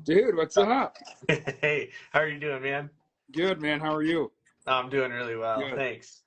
Dude, what's up? Hey, how are you doing, man? Good, man. How are you? I'm doing really well. Good. Thanks.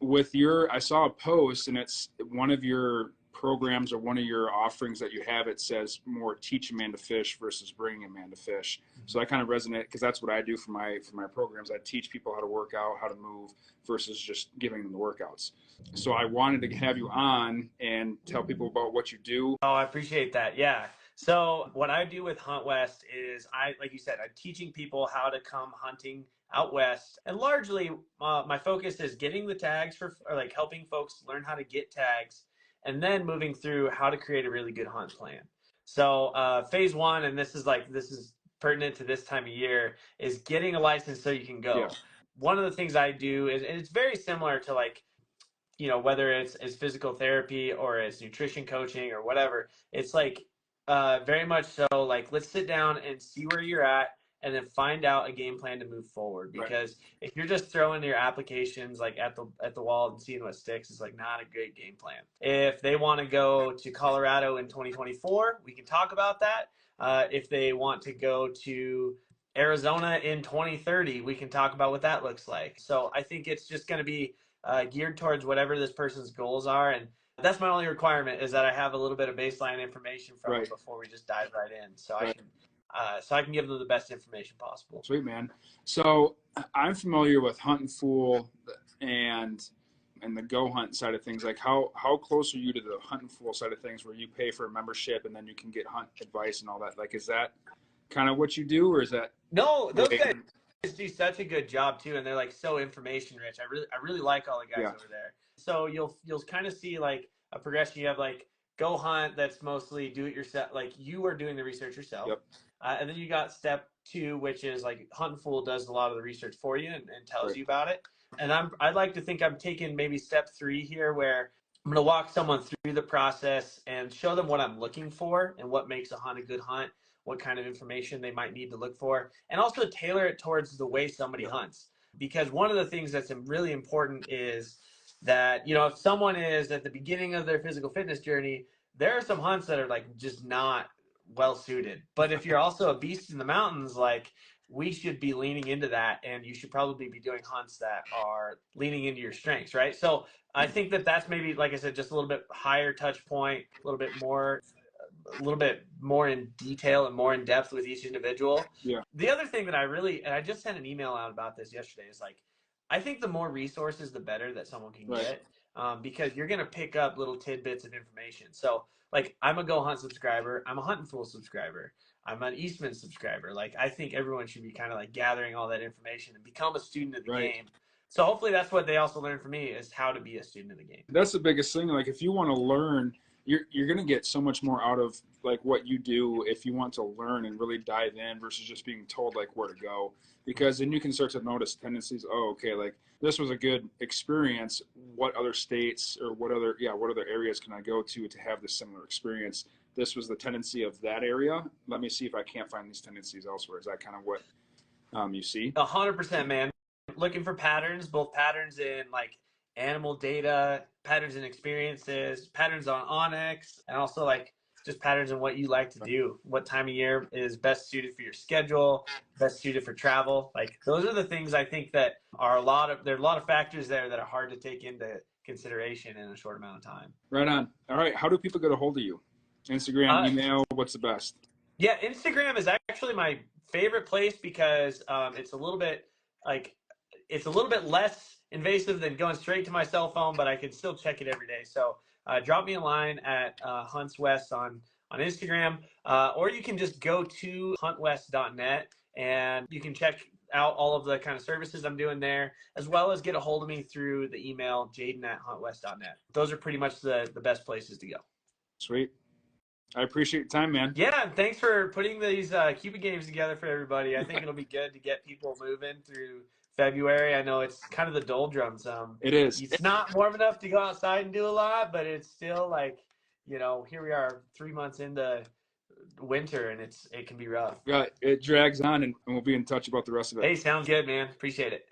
I saw a post and it's one of your programs or one of your offerings that you have. It says more teach a man to fish versus bringing a man to fish. So I kind of resonate because that's what I do for my programs. I teach people how to work out, how to move versus just giving them the workouts. So I wanted to have you on and tell people about what you do. Oh, I appreciate that. Yeah. So what I do with HuntsWest is like you said, I'm teaching people how to come hunting out west, and largely my focus is getting the tags or like helping folks learn how to get tags, and then moving through how to create a really good hunt plan. So phase one, and this is pertinent to this time of year, is getting a license so you can go. Yeah. One of the things I do is, and it's very similar to like, whether it's physical therapy or it's nutrition coaching or whatever, it's like very much so like, let's sit down and see where you're at and then find out a game plan to move forward. Because if you're just throwing your applications like at the wall and seeing what sticks, it's like not a great game plan. If they want to go to Colorado in 2024, we can talk about that. If they want to go to Arizona in 2030, we can talk about what that looks like. So I think it's just going to be geared towards whatever this person's goals are. And that's my only requirement, is that I have a little bit of baseline information from them before we just dive right in. So I can give them the best information possible. Sweet, man. So I'm familiar with Hunt and Fool and the Go Hunt side of things. Like how close are you to the Hunt and Fool side of things, where you pay for a membership and then you can get hunt advice and all that? Like, is that kind of what you do, or is that? No, those guys do such a good job too, and they're like so information rich. I really like all the guys over there. So you'll kind of see like a progression. You have like Go Hunt, that's mostly do it yourself, like you are doing the research yourself. Yep. And then you got step 2, which is like Hunt and Fool does a lot of the research for you and tells you about it. And I'd like to think I'm taking maybe step 3 here, where I'm going to walk someone through the process and show them what I'm looking for and what makes a hunt a good hunt, what kind of information they might need to look for, and also tailor it towards the way somebody hunts. Because one of the things that's really important is that, if someone is at the beginning of their physical fitness journey, there are some hunts that are like just not well suited. But if you're also a beast in the mountains, like, we should be leaning into that, and you should probably be doing hunts that are leaning into your strengths, right? So I think that that's maybe, like I said, just a little bit higher touch point, a little bit more in detail and more in depth with each individual. Yeah. The other thing that and I just sent an email out about this yesterday, is like, I think the more resources, the better that someone can get, because you're going to pick up little tidbits of information. So like, I'm a Go Hunt subscriber. I'm a Hunt and Fool subscriber. I'm an Eastman subscriber. Like, I think everyone should be kind of like gathering all that information and become a student of the game. So hopefully that's what they also learn from me, is how to be a student of the game. That's the biggest thing. Like, if you want to learn, you're going to get so much more out of like what you do if you want to learn and really dive in versus just being told like where to go, because then you can start to notice tendencies. Oh, okay, like this was a good experience. What other states or what other areas can I go to have this similar experience? This was the tendency of that area. Let me see if I can't find these tendencies elsewhere. Is that kind of what you see? 100%, man. Looking for patterns, both patterns in like animal data, patterns in experiences, patterns on Onyx, and also like just patterns in what you like to do. What time of year is best suited for your schedule, best suited for travel. Like, those are the things I think that there are a lot of factors there that are hard to take into consideration in a short amount of time. Right on. All right. How do people get a hold of you? Instagram, email, what's the best? Yeah, Instagram is actually my favorite place, because it's a little bit less invasive than going straight to my cell phone, but I can still check it every day. So drop me a line at HuntsWest on Instagram, or you can just go to huntwest.net and you can check out all of the kind of services I'm doing there, as well as get a hold of me through the email jaden@huntwest.net. Those are pretty much the best places to go. Sweet. I appreciate your time, man. Yeah, and thanks for putting these Cupid games together for everybody. I think it'll be good to get people moving through February. I know it's kind of the doldrums. It is. It's not warm enough to go outside and do a lot, but it's still like, here we are 3 months into winter, and it can be rough. Yeah, it drags on, and we'll be in touch about the rest of it. Hey, sounds good, man. Appreciate it.